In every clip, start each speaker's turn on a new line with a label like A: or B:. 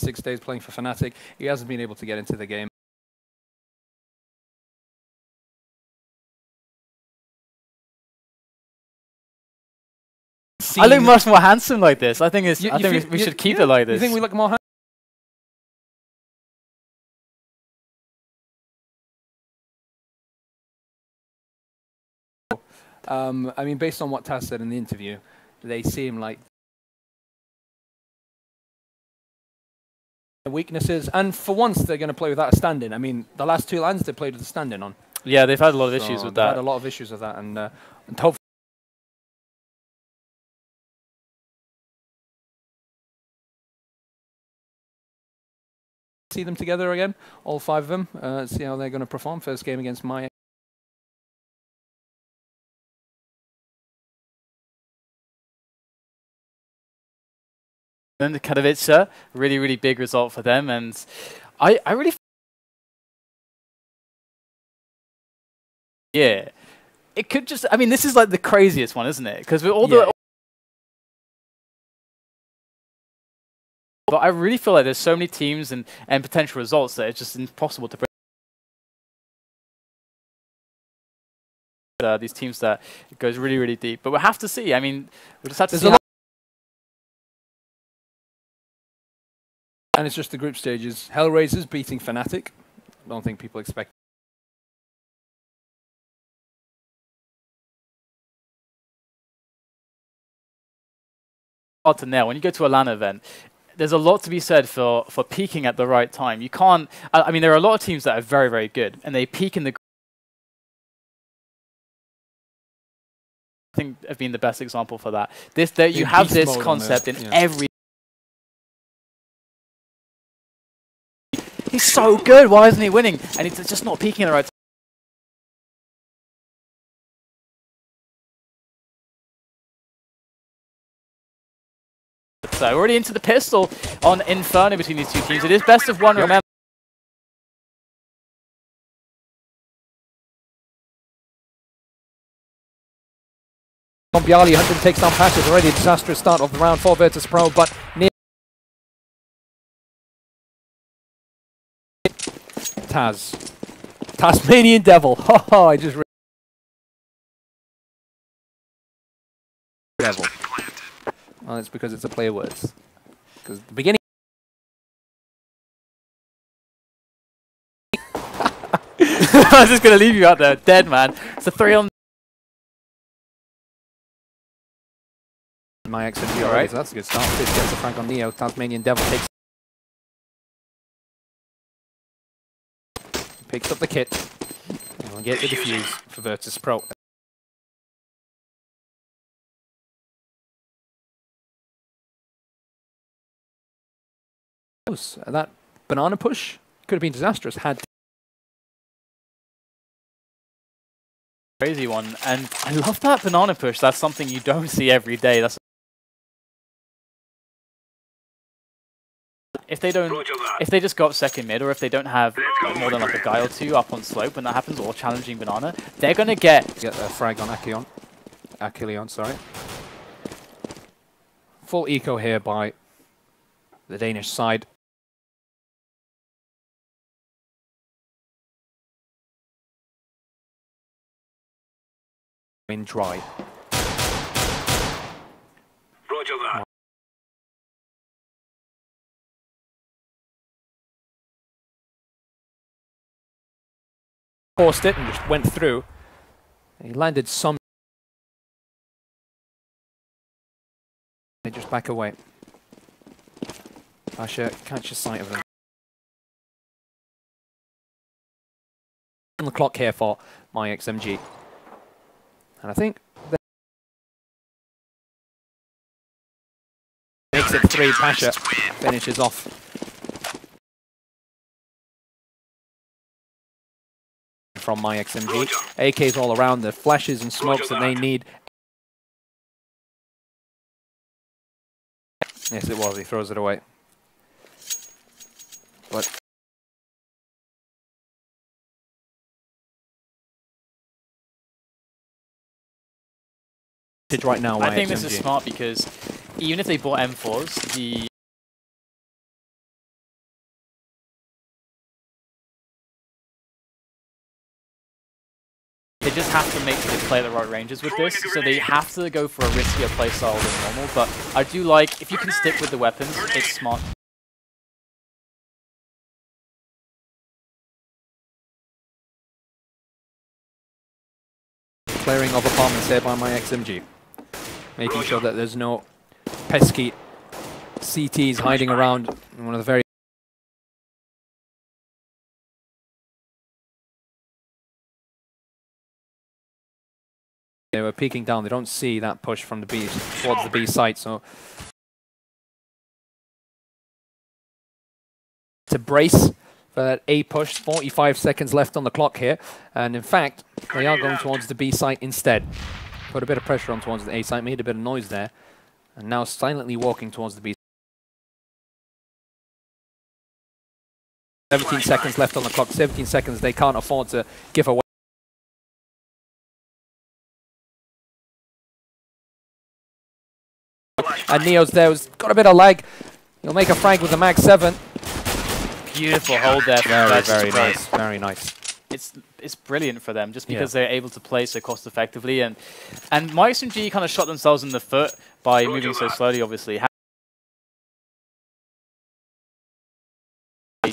A: 6 days playing for Fnatic. He hasn't been able to get into the game.
B: I look much more handsome like this. I think we should keep it like this.
A: You think we look more handsome? I mean, based on what Taz said in the interview, they seem like weaknesses, and for once they're going to play without a stand-in. I mean, the last 2 LANs they played with a stand-in on.
B: Yeah, they've had a lot of issues with that.
A: Had a lot of issues with that, and hopefully see them together again, all 5 of them. See how they're going to perform. First game against myXMG.
B: Then the Katowice, really, really big result for them, and I really, yeah, it could just. I mean, this is like the craziest one, isn't it? Because with all the, but I really feel like there's so many teams and potential results that it's just impossible to predict. These teams that it goes really, really deep, but we'll have to see. I mean, we just have to see.
A: And it's just the group stages. Hellraisers beating Fnatic. I don't think people expect.
B: Hard to nail. When you go to a LAN event, there's a lot to be said for peaking at the right time. You can't. I mean, there are a lot of teams that are very, very good, and they peak in the. I think have been the best example for that. You have this concept in every. He's so good. Why isn't he winning? And he's just not peaking at the right time. So already into the pistol on Inferno between these two teams. It is best of one. Remember.
A: byali, HUNDEN takes down Pasza. It's already a disastrous start of the round for Virtus.Pro, but near Tasmanian Devil. Oh, I just Devil. Well, it's because it's a play of words. Because the beginning.
B: I was just gonna leave you out there, dead man. It's a 3-on.
A: myXMG, alright, so that's a good start. This gets the Frank on Neo. Tasmanian Devil picks up the kit. And we'll get the defuse for Virtus.Pro. That banana push could have been disastrous. Had
B: crazy one, and I love that banana push. That's something you don't see every day. That's if they just go up second mid, or if they don't have more than like a guy or two up on slope when that happens, or challenging banana, they're gonna get
A: a frag on AcilioN, sorry. Full eco here by the Danish side. In dry. Roger that. Forced it and just went through. He landed some. They just back away. Pasza catches sight of them. On the clock here for myXMG. And I think makes it 3. Pasza finishes off. From myXMG. AKs all around, the flashes and smokes that they need. Yes, it was. He throws it away. But right now,
B: I think this is smart because even if they bought M4s, the They just have to make sure they play at the right ranges with this, so they have to go for a riskier playstyle than normal, but I do like, if you can stick with the weapons, it's smart.
A: Clearing of apartments here by myXMG. Making sure that there's no pesky CTs hiding around one of the very... They were peeking down, they don't see that push from the B towards the B site, so... To brace for that A push, 45 seconds left on the clock here, and in fact, they are going towards the B site instead. Put a bit of pressure on towards the A site, made a bit of noise there, and now silently walking towards the B. 17 seconds left on the clock, 17 seconds they can't afford to give away. And Neo's there, has got a bit of lag. He'll make a frag with the Mag 7.
B: Beautiful hold there.
A: Very nice, very nice.
B: It's brilliant for them, just because they're able to play so cost effectively, and myXMG kind of shot themselves in the foot by moving so slowly, obviously.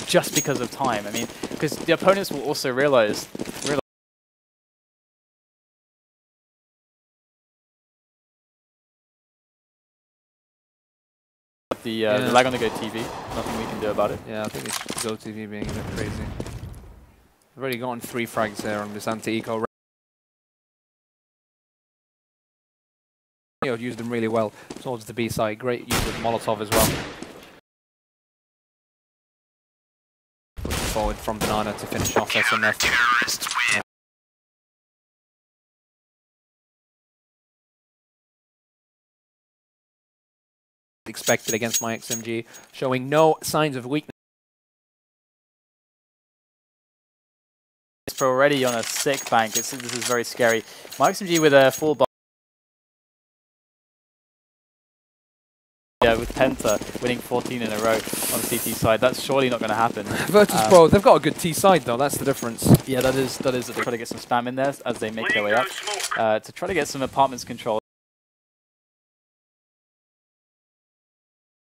B: Just because of time. I mean, because the opponents will also realize the lag on the Go TV. Nothing we can do about it.
A: Yeah, I think it's Go TV being a bit crazy. We've already gotten 3 frags there on this anti-eco. Used them really well towards the B side. Great use of Molotov as well. Pushing forward from Banana to finish off SMF. Expected against myXMG, showing no signs of weakness.
B: Pro already on a sick bank. This is very scary. myXMG with a full bar. Yeah, with Penta winning 14 in a row on the CT side. That's surely not going to happen.
A: Virtus.Pro, they've got a good T side though, that's the difference.
B: Yeah, that is to try to get some spam in there as they make their way up. To try to get some apartments control.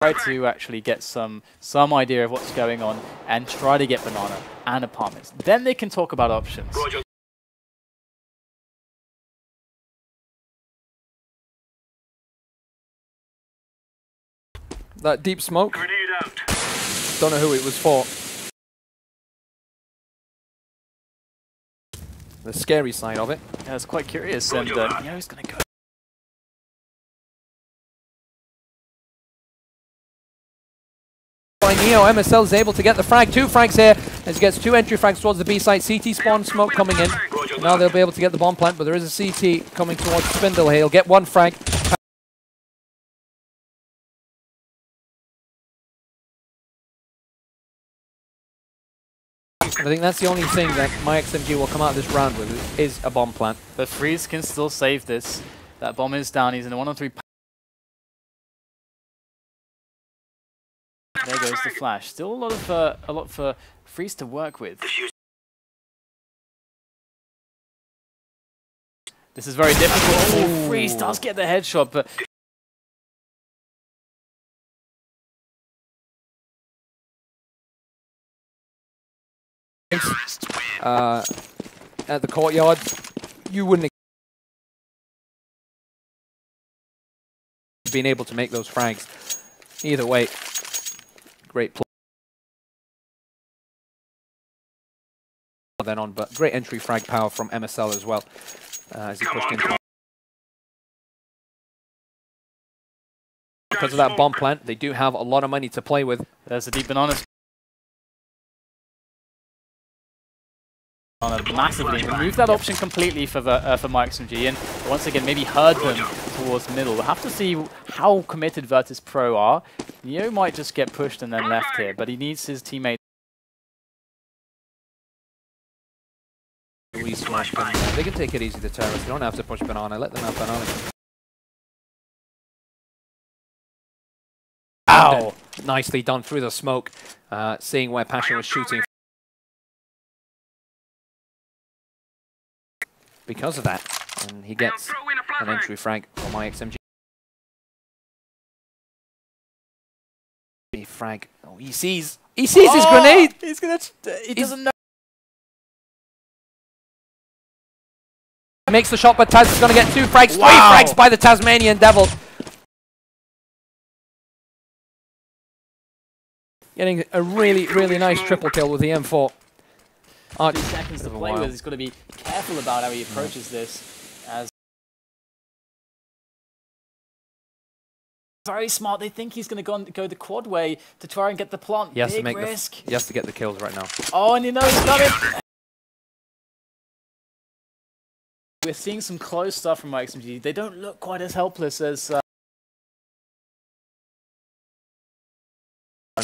B: Try to actually get some idea of what's going on and try to get Banana and apartments. Then they can talk about options.
A: That deep smoke, don't know who it was for. The scary side of it.
B: Yeah, it's quite curious, and Neo's going to go.
A: By Neo, MSL is able to get the frag. 2 frags here as he gets 2 entry frags towards the B site. CT spawn smoke coming in. Now they'll be able to get the bomb plant, but there is a CT coming towards Spindle here. He'll get 1 frag. I think that's the only thing that myXMG will come out of this round with is a bomb plant.
B: But Friis can still save this. That bomb is down. He's in a 1-on-3. There goes the flash. Still a lot for Friis to work with. This is very difficult. Oh, Friis does get the headshot, but
A: at the courtyard, you wouldn't have been able to make those frags. Either way, great play. Then on, but great entry frag power from MSL as well as he pushed into. Because of that bomb plant, they do have a lot of money to play with.
B: There's a deep banana. Massively remove that option completely for myXMG, and once again maybe herd them towards middle. We'll have to see how committed Virtus.Pro are. Neo might just get pushed and then left here, but he needs his teammate.
A: They can take it easy, the terrorists. They don't have to push Banana. Let them have Banana. Ow! Nicely done through the smoke, seeing where Pasza was shooting. because of that. And he gets an entry frag for myXMG. Frag. Oh, he sees his grenade!
B: He's gonna... He doesn't know.
A: Makes the shot, but Taz is going to get 2 frags, 3
B: Wow.
A: frags by the Tasmanian Devil. Getting a really, really nice triple kill with the M4.
B: 3 seconds to play with. He's got to be careful about how he approaches this. As very smart. They think he's going to go the quad way to try and get the plant.
A: He has
B: Big
A: to make
B: risk.
A: he has to get the kills right now.
B: Oh, and you know he's coming. We're seeing some close stuff from myXMG. They don't look quite as helpless as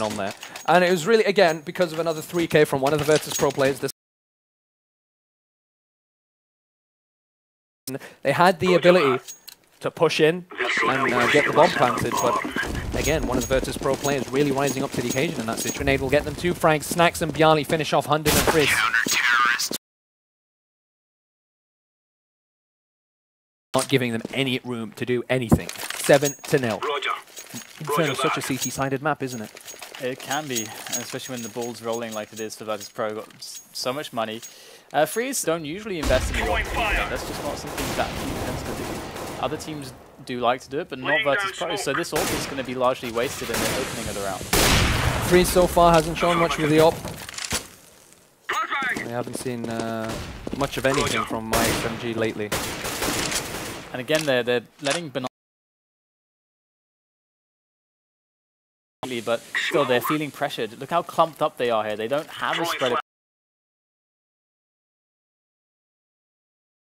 A: on there. And it was really, again, because of another 3K from one of the Virtus.Pro players. They had the ability to push in and get the bomb planted, but again, one of the Virtus.Pro players really rising up to the occasion in that situation. Grenade will get them 2 frags. snax and byali finish off HUNDEN and Friis. Not giving them any room to do anything. 7-0. In fairness, such a CT-sided map, isn't it?
B: it can be, and especially when the ball's rolling like it is for Virtus.Pro. Got so much money. Friis don't usually invest in the AWP. That's just not something that team tends to do. Other teams do like to do it, but not Virtus.Pro. So this AWP is going to be largely wasted in the opening of the round.
A: Friis so far hasn't shown much with the AWP. We haven't seen much of anything from myXMG lately.
B: And again, they're letting Banana, but still they're feeling pressured. Look how clumped up they are here. They don't have a spread.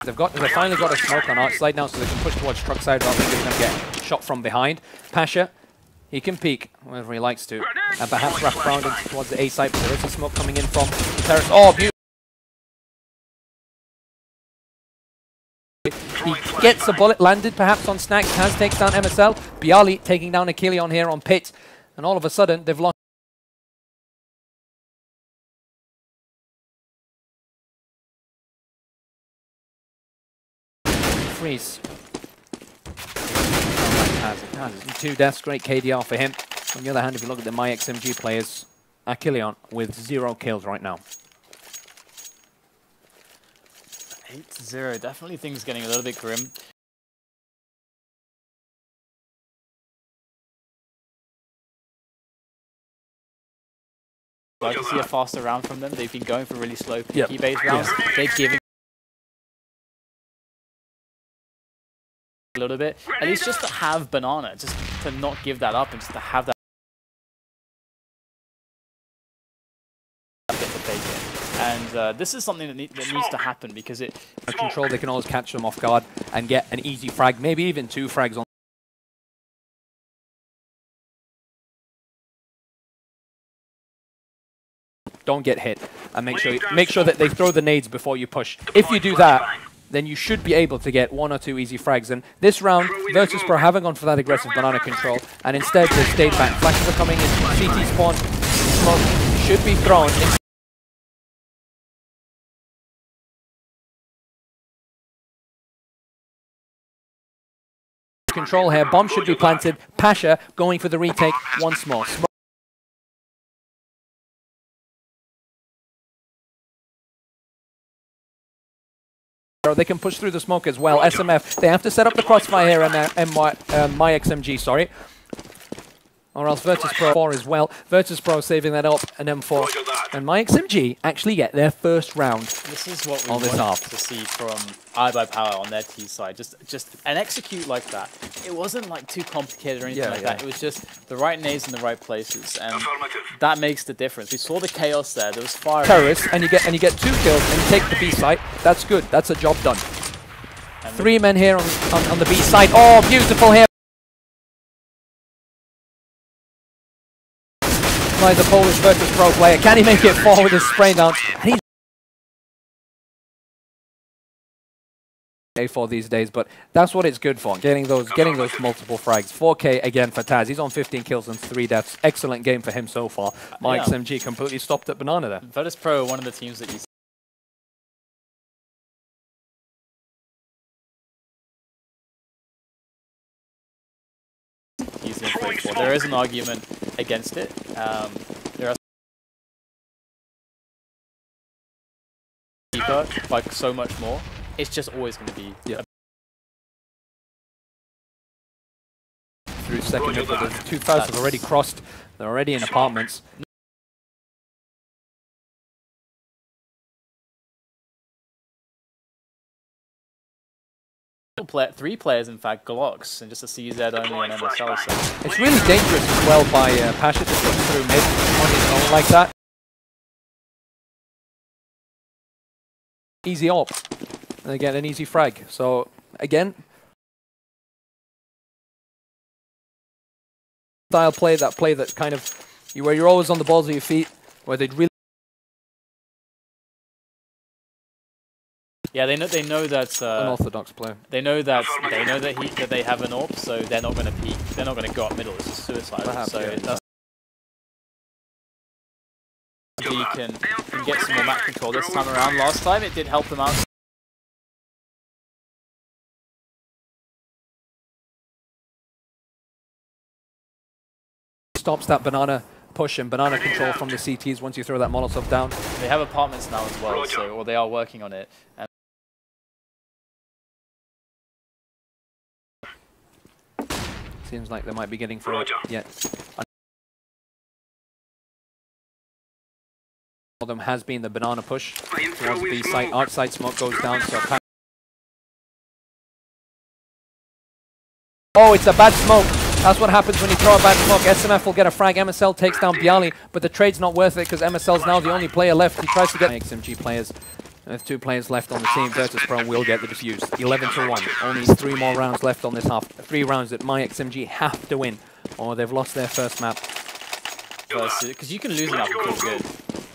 A: They finally got a smoke on our side now, so they can push towards truck side rather than them get shot from behind. Pasza, he can peek wherever he likes to, and perhaps wrap around towards the A side, but there is a smoke coming in from the terrace. Oh, beautiful! He gets a bullet landed perhaps on snax. Taz takes down MSL. byali taking down AcilioN here on pit, and all of a sudden they've lost. Friis. Taz, 2 deaths, great KDR for him. On the other hand, if you look at the myXMG players, AcilioN with 0 kills right now.
B: 8-0, definitely things getting a little bit grim. I'd like to see a faster round from them. They've been going for really slow PK-based rounds. They're giving a little bit. At least just to have Banana, just to not give that up and just to have that. And this is something that needs to happen because it...
A: Control, they can always catch them off guard and get an easy frag, maybe even 2 frags on. Don't get hit, and make sure that they throw the nades before you push. If you do that, then you should be able to get 1 or 2 easy frags. And this round, Virtus.Pro haven't gone for that aggressive Banana control, and instead they've stayed back. Flashes are coming in, CT spawn, smoke should be thrown. Control here, bomb should be planted. Pasza going for the retake once more. They can push through the smoke as well. SMF, they have to set up the crossfire here and myXMG, sorry. Or else Virtus.Pro 4 as well. Virtus.Pro saving that up, and M4. And myXMG actually get their first round.
B: This is what we want to see from iBuyPower on their T side. Just an execute like that. It wasn't like too complicated or anything like that. It was just the right nades in the right places, and that makes the difference. We saw the chaos there. There was fire.
A: Terrorists, and you get 2 kills and you take the B site. That's good. That's a job done. And 3 men here on the B side. Oh, beautiful here. By the Polish Virtus.Pro player. Can he make it forward with spray down? And he's for these days, but that's what it's good for. Getting those multiple frags. 4K again for Taz. He's on 15 kills and 3 deaths. Excellent game for him so far. myXMG completely stopped at Banana there.
B: Virtus.Pro, one of the teams that you is an argument against it. There are deeper by so much more. It's just always going to be
A: through second mid, but the two fouls have already crossed. They're already in apartments.
B: Three players, in fact, Glocks, and just a CZ only and MSL. So.
A: It's really dangerous as well by Pasza to push through mid on his own like that. Easy op, and they get an easy frag. So again, style play that kind of where you're always on the balls of your feet, where they'd really.
B: Yeah, they know that
A: unorthodox player.
B: They know that they have an AWP, so they're not going to peek. They're not going to go up middle. It's just suicide.
A: Perhaps,
B: so
A: yeah.
B: that's you can get some more map control this time around. Last time it did help them out.
A: Stops that banana push and banana control from the CTs once you throw that Molotov down.
B: They have apartments now as well, so or they are working on it.
A: Seems like they might be getting through it yet. One of them has been the banana push towards B site. Outside smoke goes down, so oh, it's a bad smoke. That's what happens when you throw a bad smoke. SMF will get a frag. MSL takes down byali, but the trade's not worth it because MSL's now the only player left. He tries to get myXMG players. There's 2 players left on the team. Virtus.Pro will get the defuse. 11-1. Only 3 more rounds left on this half. 3 rounds that myXMG have to win, or they've lost their first map.
B: Because you can lose a map and feel good.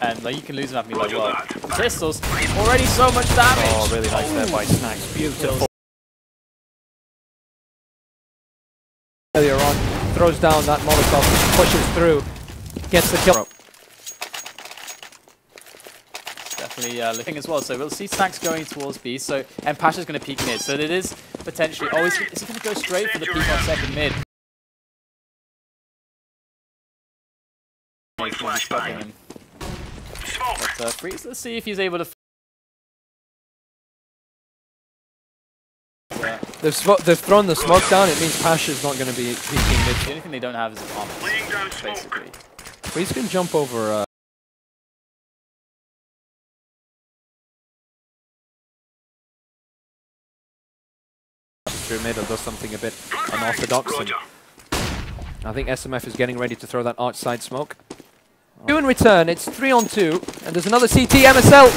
B: And like you can lose a map and be like, well, pistols, already so much damage!
A: Oh, really nice there by snax. Beautiful. Earlier on, throws down that Molotov, pushes through, gets the kill.
B: Definitely looking as well, so we'll see snax going towards B, so, and Pasza's going to peek mid, so it is potentially, oh, is he going to go straight for the peek on second mid? He's going to be stopping him. But Friis, let's see if he's able to... Yeah.
A: They've thrown the smoke down, it means Pasza's not going to be peeking mid.
B: The only thing they don't have is a bomb, basically.
A: Friis can jump over... through mid or does something a bit unorthodox. And I think SMF is getting ready to throw that outside smoke. Two in return, it's 3-on-2, and there's another CT, MSL!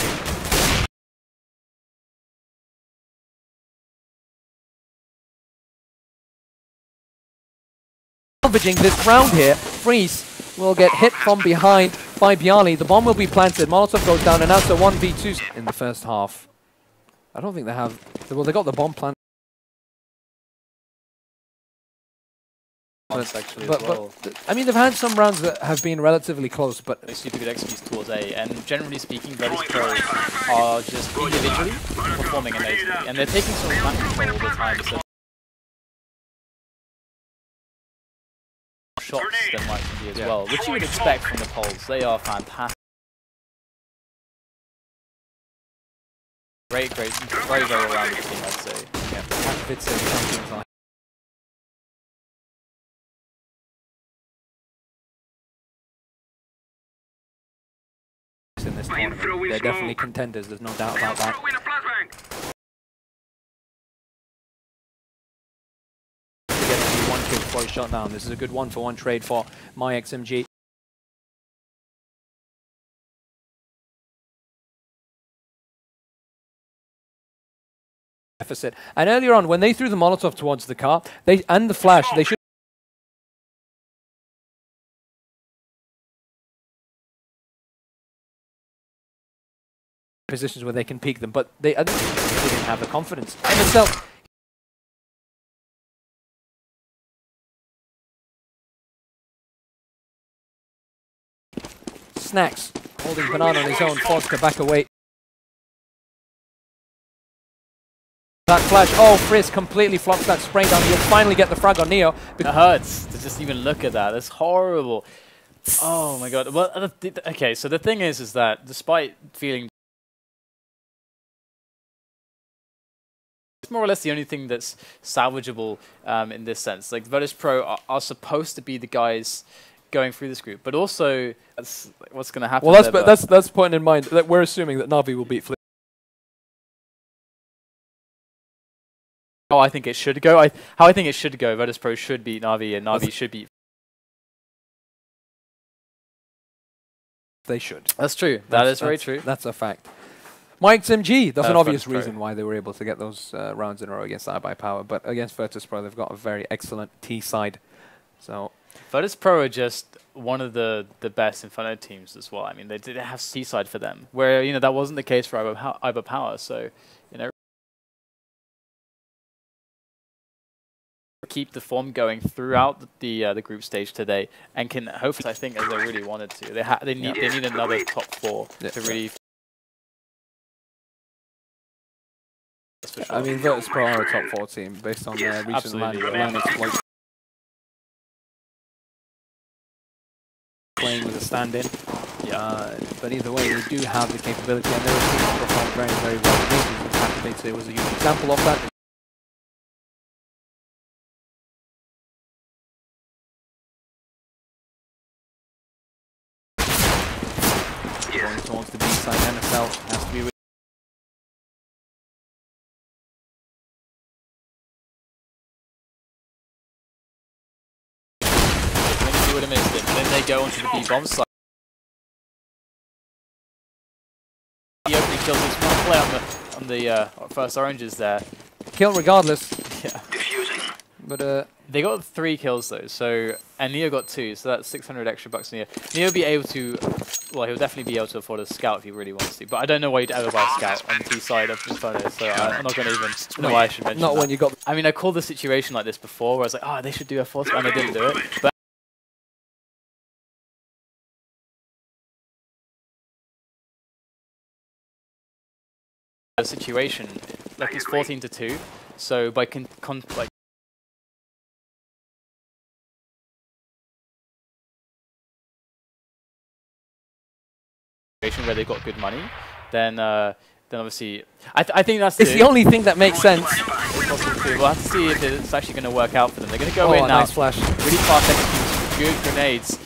A: Salvaging this round here, Friis will get hit from behind by byali. The bomb will be planted, Molotov goes down, and now it's a 1v2 in the first half. I don't think they have... Well, they got the bomb planted. But I mean, they've had some rounds that have been relatively close, but
B: they super good executes towards A, and generally speaking, Virtus.Pro are just individually performing amazingly, and they're taking some map control all the time, so shots than myXMG as well, which you would expect from the polls. They are fantastic. Great, very well-rounded team, I'd say.
A: Yeah, fits in champions line. In this tournament. They're definitely contenders, there's no doubt about that. To get only 1 kill before he's shot down. This is a good 1-for-1 trade for myXMG. Deficit. And earlier on, when they threw the Molotov towards the car, and the flash, they should positions where they can peek them, but they didn't have the confidence. MSL snax holding banana on his own, forced to back away. That flash. Oh, Friis completely flocks that spray down. You'll finally get the frag on Neo.
B: It hurts to just even look at that. That's horrible. Oh my god. Well, okay, so the thing is that despite feeling... It's more or less the only thing that's salvageable in this sense. Like, Virtus.Pro are supposed to be the guys going through this group, but also that's what's going to happen.
A: Well, that's point in mind that we're assuming that Na'Vi will beat Flip.
B: How I think it should go. How I think it should go. Virtus.Pro should beat Na'Vi, and Na'Vi should beat.
A: They should.
B: That's true. That is very true.
A: That's a fact. myXMG, that's an obvious
B: Virtus.Pro.
A: reason why they were able to get those rounds in a row against iBuyPower, but against Virtus.Pro, they've got a very excellent T side. So
B: Virtus.Pro are just one of the best Inferno teams as well. I mean, they did have T side for them, where that wasn't the case for iBuyPower. So keep the form going throughout the group stage today, and can hopefully, I think, as they really wanted to. They need another top 4 to really. For sure.
A: I mean, Virtus.Pro are a top 4 team based on their recent LAN exploits. Playing with a stand-in, but either way, they do have the capability, and they're a team that performed very, very well. Activated was a huge example of that. Going towards the B side, MSL has to be.
B: He would have missed it, but then they go onto the B bomb side. The opening kills is one play on the first oranges there.
A: Kill regardless.
B: Yeah.
A: But
B: they got 3 kills though, and Neo got 2, so that's 600 extra bucks. Neo will be able to, well, he'll definitely be able to afford a scout if he really wants to. But I don't know why you'd ever buy a scout on the B side of Inferno, so I'm not going to even know why I should mention
A: not
B: that.
A: when you got.
B: I mean, I called a situation like this before, where I was like, oh, they should do a force, and they didn't do it. But the situation, like, it's 14-2, so by like. Where they've got good money, then obviously I think that's
A: it's the only thing that makes sense.
B: We'll have to see if it's actually going to work out for them. They're going to go in now.
A: Nice flash.
B: Really fast execution, good grenades.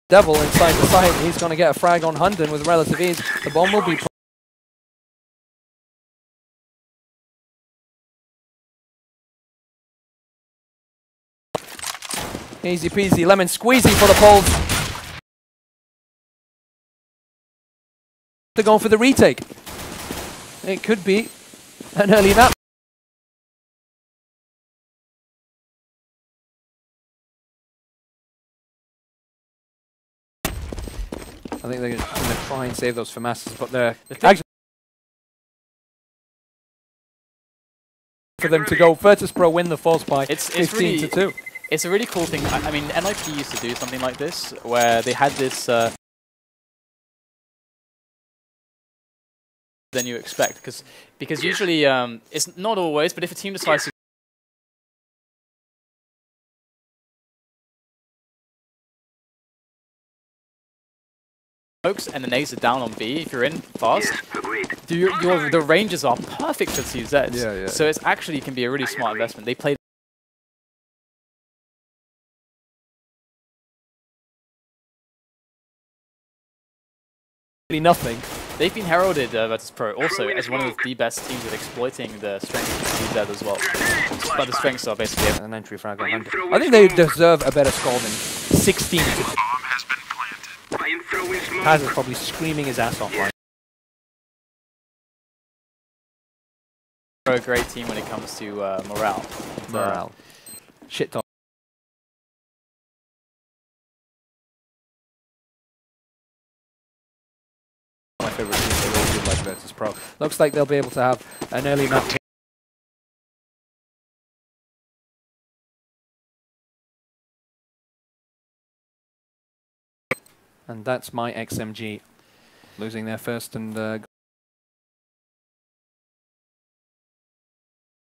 A: Devil inside the site. He's going to get a frag on HUNDEN with relative ease. The bomb will be. Easy peasy, lemon squeezy for the poles. They're going for the retake. It could be an early nap. I think they're going to try and save those for masses, but they're actually for them to go. Virtus.Pro win the force by 15-2.
B: It's a really cool thing. I mean, NIP used to do something like this, where they had this than you expect, because usually it's not always, but if a team decides to smokes and the nades are down on B, if you're in fast, the ranges are perfect for CZs. So it's actually can be a really smart investment. They play
A: nothing.
B: They've been heralded, Virtus.Pro, also as one of the best teams at exploiting the strength of CZ as well. But the strengths are basically
A: an entry frag on HUNDEN. I think they deserve a better score than 16. Pasza's probably screaming his ass off right
B: now. A great team when it comes to morale.
A: Shit talk. My favorite team, they really do like Virtus.Pro. Looks like they'll be able to have an early map. And that's myXMG losing their first and